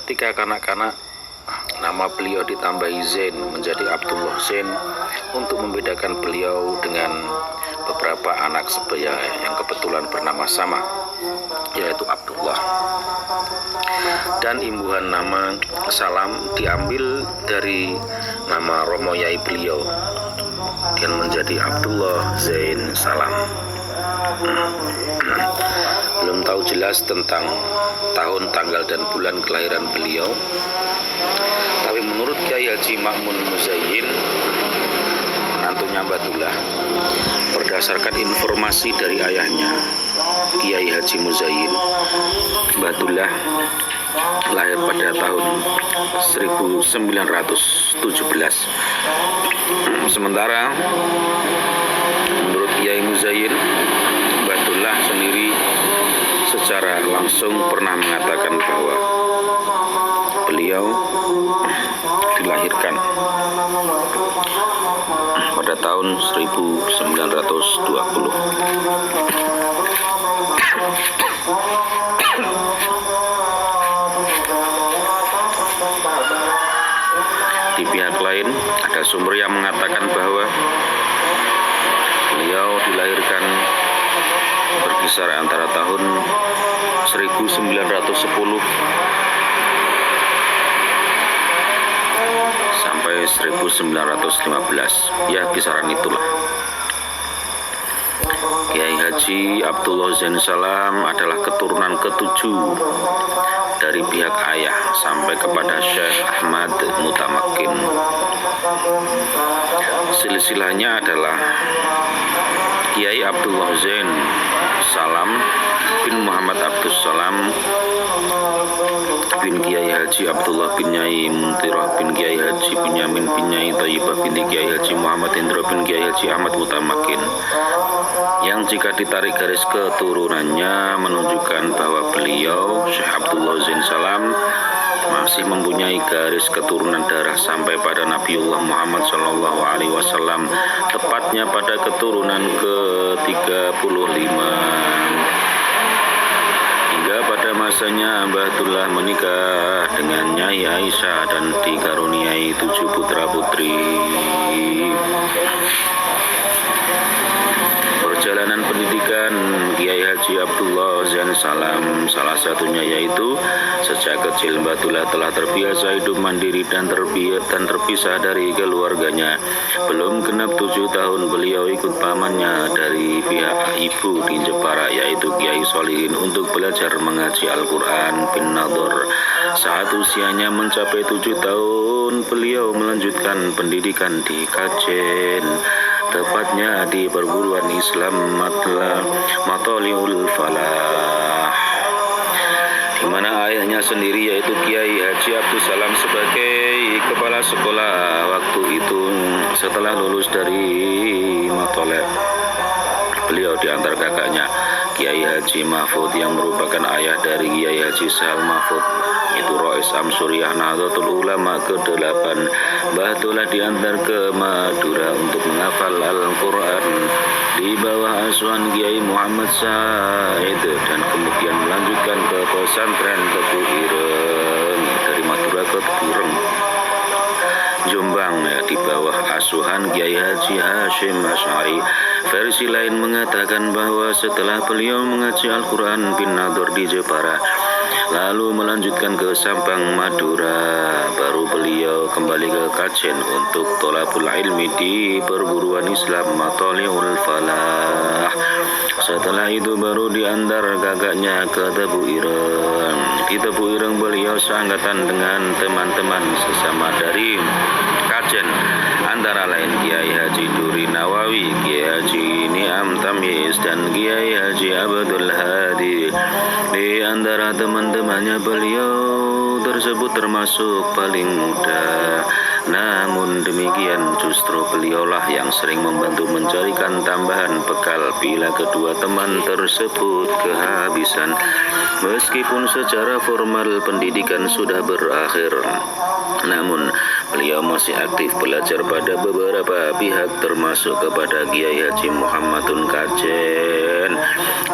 ketika kanak-kanak nama beliau ditambahi Zain menjadi Abdullah Zain untuk membedakan beliau dengan beberapa anak sebaya yang kebetulan bernama sama, yaitu Abdullah. Dan imbuhan nama Salam diambil dari nama romo yai beliau dan menjadi Abdullah Zain Salam. Belum tahu jelas tentang tahun, tanggal, dan bulan kelahiran beliau, tapi menurut Kiai Haji Ma'mun Muzayyin, menantunya Batullah, berdasarkan informasi dari ayahnya Kiai Haji Muzayyin, Batullah lahir pada tahun 1917. Sementara menurut Kiai Muzayyin, Batullah sendiri secara langsung pernah mengatakan bahwa beliau dilahirkan pada tahun 1920. Di pihak lain ada sumber yang mengatakan bahwa beliau dilahirkan berkisar antara tahun 1910 sampai 1915, ya kisaran itulah. Kiai Haji Abdullah Zain Salam adalah keturunan ketujuh dari pihak ayah sampai kepada Syekh Ahmad Mutamakin. Silsilahnya adalah Kiai Abdullah Zain Salam bin Muhammad Abdus Salam bin Kiai Haji Abdullah bin Nyai Muntirah bin Kiai Haji Binyamin bin Nyai Thayyibah binti Kiai Haji Muhammad Indra bin Kiai Haji Ahmad Mutamakin, yang jika ditarik garis keturunannya menunjukkan bahwa beliau Syekh Abdullah Zain Salam masih mempunyai garis keturunan darah sampai pada Nabiullah Muhammad SAW, tepatnya pada keturunan ke-35. Hingga pada masanya Batullah menikah dengan Nyai Aisyah dan dikaruniai 7 putra-putri. Perjalanan pendidikan Kiai Haji Abdullah Zain Salam salah satunya yaitu sejak kecil Batullah telah terbiasa hidup mandiri dan terpisah dari keluarganya. Belum genap 7 tahun beliau ikut pamannya dari pihak ibu di Jepara, yaitu Kiai Solihin, untuk belajar mengaji Al-Quran bin Nador. Saat usianya mencapai 7 tahun, beliau melanjutkan pendidikan di Kajen, tepatnya di perguruan Islam Matholiul Falah, di mana ayahnya sendiri yaitu Kiai Haji Abdus Salam sebagai kepala sekolah waktu itu. Setelah lulus dari Matoleh, beliau diantar kakaknya Kiai Haji Mahfud yang merupakan ayah dari Kiai Haji Sahal Mahfud, itu Rois Amsuriah Nahdlatul Ulama ke-8. Batullah diantar ke Madura untuk menghafal Al-Quran di bawah asuhan Kiai Muhammad Said dan kemudian melanjutkan ke pesantren Tebu Ireng. Dari Madura ke Tebu Ireng, Jombang, ya, di bawah asuhan Kiai Haji Hashim Asy'ari. Versi lain mengatakan bahwa setelah beliau mengaji Al-Quran bin Nador di Jepara, lalu melanjutkan ke Sampang, Madura, baru beliau kembali ke Kajen untuk tolabul ilmi di perguruan Islam Matholiul Falah. Setelah itu baru diantar kakaknya ke Tebu Ireng. Di Tebu Ireng beliau seangkatan dengan teman-teman sesama dari Kajen, antara lain Kiai Haji Duri Nawawi, Kiai Haji Niam Tamyiz, dan Kiai Haji Abdul Hadi. Di antara teman-temannya beliau tersebut termasuk paling muda. Namun demikian justru beliaulah yang sering membantu mencarikan tambahan bekal bila kedua teman tersebut kehabisan. Meskipun secara formal pendidikan sudah berakhir, namun beliau masih aktif belajar pada beberapa pihak termasuk kepada Kiai Haji Muhammadun Kajen.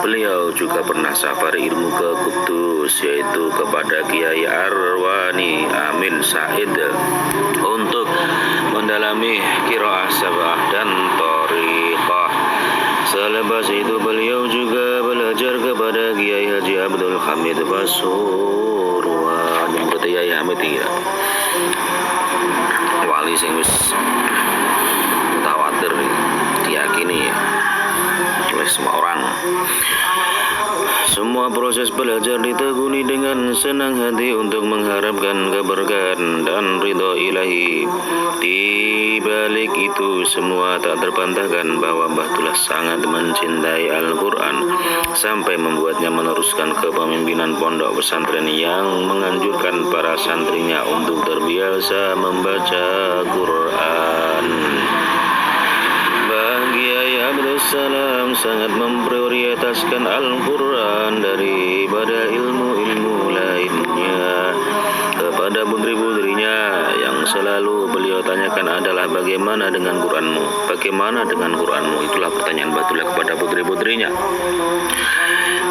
Beliau juga pernah safari ilmu ke Kudus, yaitu itu kepada Kiai Arwani Amin Said untuk mendalami qiraah sabah dan thariqah. Selepas itu beliau juga belajar kepada Kiai Haji Abdul Hamid Pasuruan. Yang Kiai Hamid ya wali sing wis tawatir diyakini ya oleh semua orang. Semua proses belajar ditekuni dengan senang hati untuk mengharapkan keberkahan dan ridho ilahi. Di balik itu semua tak terbantahkan bahwa Mbah Dullah sangat mencintai Al-Quran sampai membuatnya meneruskan kepemimpinan pondok pesantren yang menganjurkan para santrinya untuk terbiasa membaca Quran. Kiai Abdul Salam sangat memprioritaskan Al-Quran daripada ilmu-ilmu lainnya. Kepada putri-putrinya yang selalu beliau tanyakan adalah bagaimana dengan Quranmu? Bagaimana dengan Quranmu? Itulah pertanyaan Mbah Dullah kepada putri-putrinya.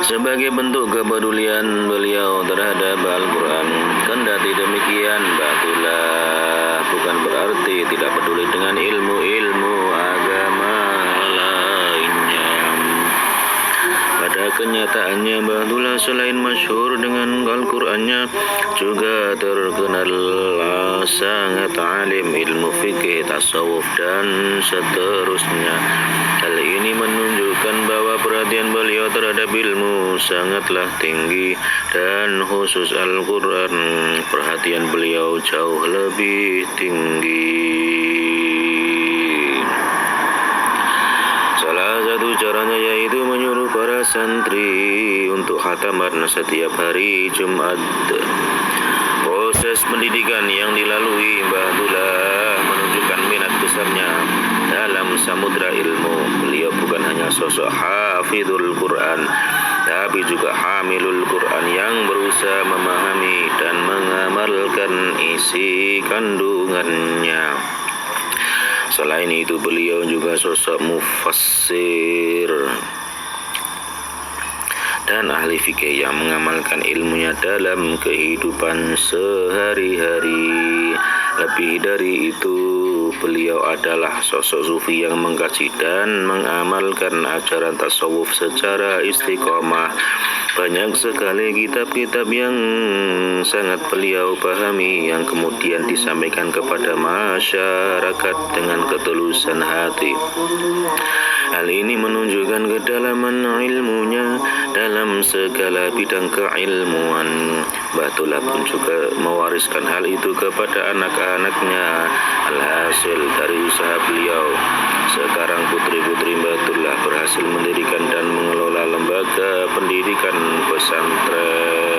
Sebagai bentuk kepedulian beliau terhadap Al-Quran. Kendati demikian, Mbah Dullah bukan berarti tidak peduli dengan ilmu-ilmu agama lainnya. Pada kenyataannya, Mbah Dullah selain masyhur dengan Al-Qur'annya juga terkenal sangat alim ilmu fikih, tasawuf dan seterusnya. Hal ini menunjukkan bahwa perhatian beliau terhadap ilmu sangatlah tinggi dan khusus Al-Quran perhatian beliau jauh lebih tinggi. Salah satu caranya yaitu menyuruh para santri untuk khataman setiap hari Jumat. Proses pendidikan yang dilalui Mbah Dullah menunjukkan minat besarnya dalam samudra ilmu. Beliau bukan hanya sosok hafizul Quran, tapi juga hamilul Quran yang berusaha memahami dan mengamalkan isi kandungannya. Selain itu beliau juga sosok mufassir dan ahli fikih yang mengamalkan ilmunya dalam kehidupan sehari-hari. Lebih dari itu, beliau adalah sosok sufi yang mengkaji dan mengamalkan ajaran tasawuf secara istiqomah. Banyak sekali kitab-kitab yang sangat beliau pahami yang kemudian disampaikan kepada masyarakat dengan ketulusan hati. Hal ini menunjukkan kedalaman ilmunya dalam segala bidang keilmuan. Mbah Dullah pun juga mewariskan hal itu kepada anak-anaknya. Alhasil dari usaha beliau, sekarang putri-putri Mbah Dullah berhasil mendirikan dan mengelola lembaga pendidikan pesantren.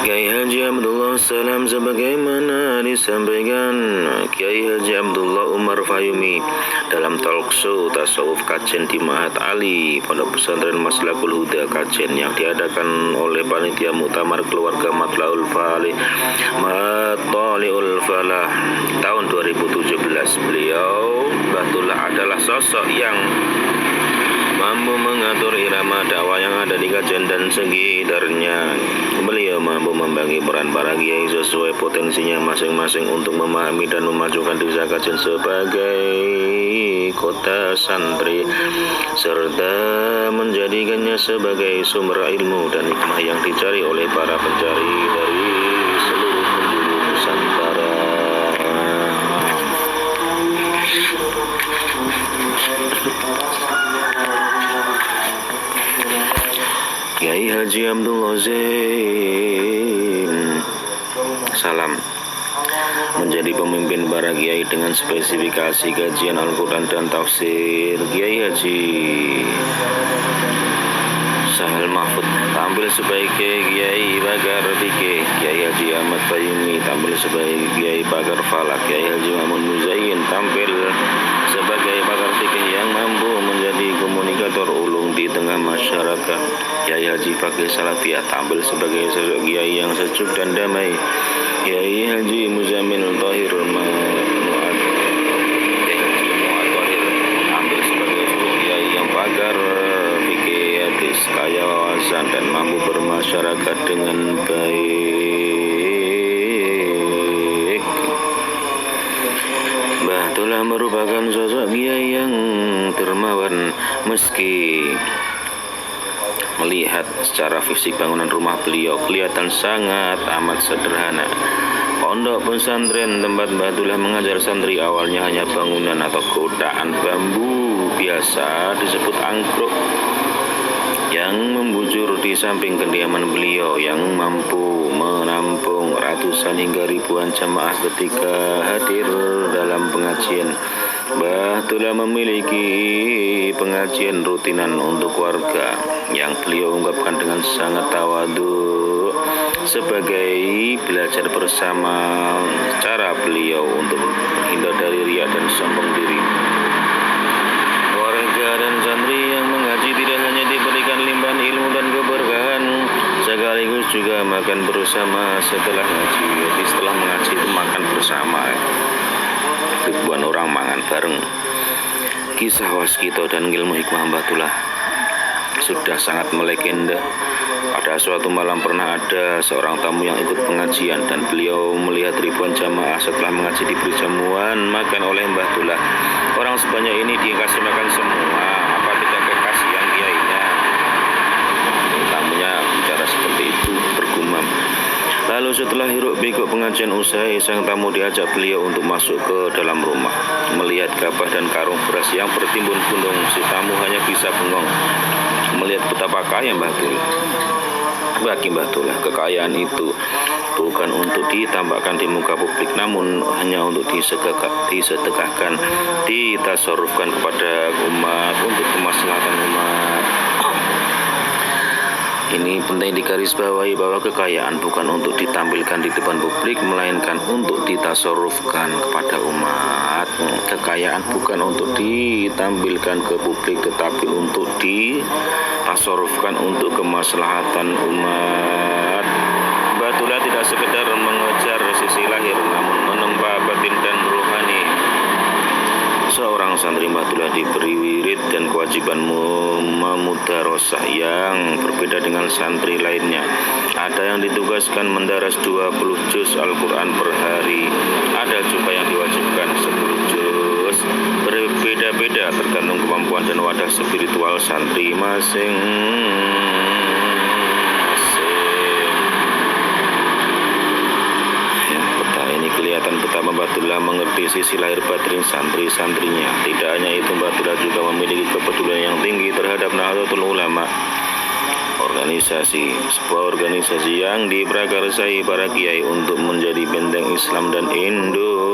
Kiai Haji Abdullah Salam sebagaimana disampaikan Kiai Haji Abdullah Umar Fayumi dalam talkshow tasawuf Kajen di Ma'had Ali Pondok Pesantren Maslakul Huda Kajen yang diadakan oleh panitia muktamar keluarga Matlaul Falih Matliul Falah tahun 2017. Beliau Mbah Dullah adalah sosok yang mampu mengatur irama dakwah yang ada di Kajen dan sekitarnya. Beliau mampu membagi peran para kiai sesuai potensinya masing-masing untuk memahami dan memajukan desa Kajen sebagai kota santri, serta menjadikannya sebagai sumber ilmu dan hikmah yang dicari oleh para pencari dari seluruh penjuru Nusantara. Kiai Haji Abdullah Zain Salam menjadi pemimpin para kiai dengan spesifikasi kajian Al-Quran dan tafsir. Kiai Haji Sahal Mahfud tampil sebagai Kiai Pakar Fikih. Kiai Haji Ahmad Fayumi tampil sebagai Kiai Pakar Falak. Kiai Haji Mahmud Muzayyin tampil sebagai pakar fikih yang mampu menjadi komunikator ulung di tengah masyarakat. Kiai Haji Fakih Salafiyah tampil sebagai sosok kiai yang sejuk dan damai. Kiai Haji Muzamil Tahir Mu'ad tampil sebagai sosok kiai yang pakar fikih. berkenan dan mampu bermasyarakat dengan baik. Mbah Tulah merupakan sosok kiai yang dermawan. Meski melihat secara fisik bangunan rumah beliau kelihatan sangat amat sederhana, pondok pesantren tempat Mbah Tulah mengajar santri awalnya hanya bangunan atau kotaan bambu biasa disebut angkruk yang membujur di samping kediaman beliau yang mampu menampung ratusan hingga ribuan jamaah ketika hadir dalam pengajian. Mbah Tulah memiliki pengajian rutinan untuk warga yang beliau ungkapkan dengan sangat tawadhu sebagai belajar bersama cara beliau untuk menghindar dari riya dan sombong diri. Warga dan santri yang mengaji tidak hanya diberikan limpahan ilmu dan keberkahan, sekaligus juga makan bersama setelah ngaji. Jadi setelah mengaji itu makan bersama. Ribuan orang mangan bareng. Kisah waskito dan ilmu hikmah Mbah Tulah sudah sangat melegenda. Pada suatu malam pernah ada seorang tamu yang ikut pengajian dan beliau melihat ribuan jamaah setelah mengaji diberi jamuan makan oleh Mbah Tulah. Orang sebanyak ini dikasih makan semua, apa tidak kekasihan kiainya? Tamunya bicara seperti itu, bergumam. Lalu setelah hiruk pikuk pengajian usai, sang tamu diajak beliau untuk masuk ke dalam rumah. Melihat gabah dan karung beras yang bertimbun gunung, si tamu hanya bisa bengong melihat betapa kaya Mbah Tulah. Bagi Mbah Tulah, kekayaan itu bukan untuk ditampakkan di muka publik, namun hanya untuk disedekahkan, ditasarrufkan kepada umat untuk kemaslahatan umat. Ini penting digarisbawahi bahwa kekayaan bukan untuk ditampilkan di depan publik, melainkan untuk ditasarrufkan kepada umat. Kekayaan bukan untuk ditampilkan ke publik, tetapi untuk ditasarrufkan untuk kemaslahatan umat. Mbah Tulah tidak sekedar mengejar sisi lahir, namun menempa batin dan rohani. Seorang santri Mbah Tulah diberi wirid dan kewajiban memudarosah yang berbeda dengan santri lainnya. Ada yang ditugaskan mendaras 20 juz Al-Quran per hari, ada juga yang diwajibkan 10 juz. Berbeda-beda tergantung kemampuan dan wadah spiritual santri masing-masing. Kelihatan betapa Mbah Tulah mengerti sisi lahir batin santri-santrinya. Tidak hanya itu, Mbah Tulah juga memiliki kepedulian yang tinggi terhadap Nahdlatul Ulama, sebuah organisasi yang diprakarsai para kiai untuk menjadi benteng Islam dan Indonesia.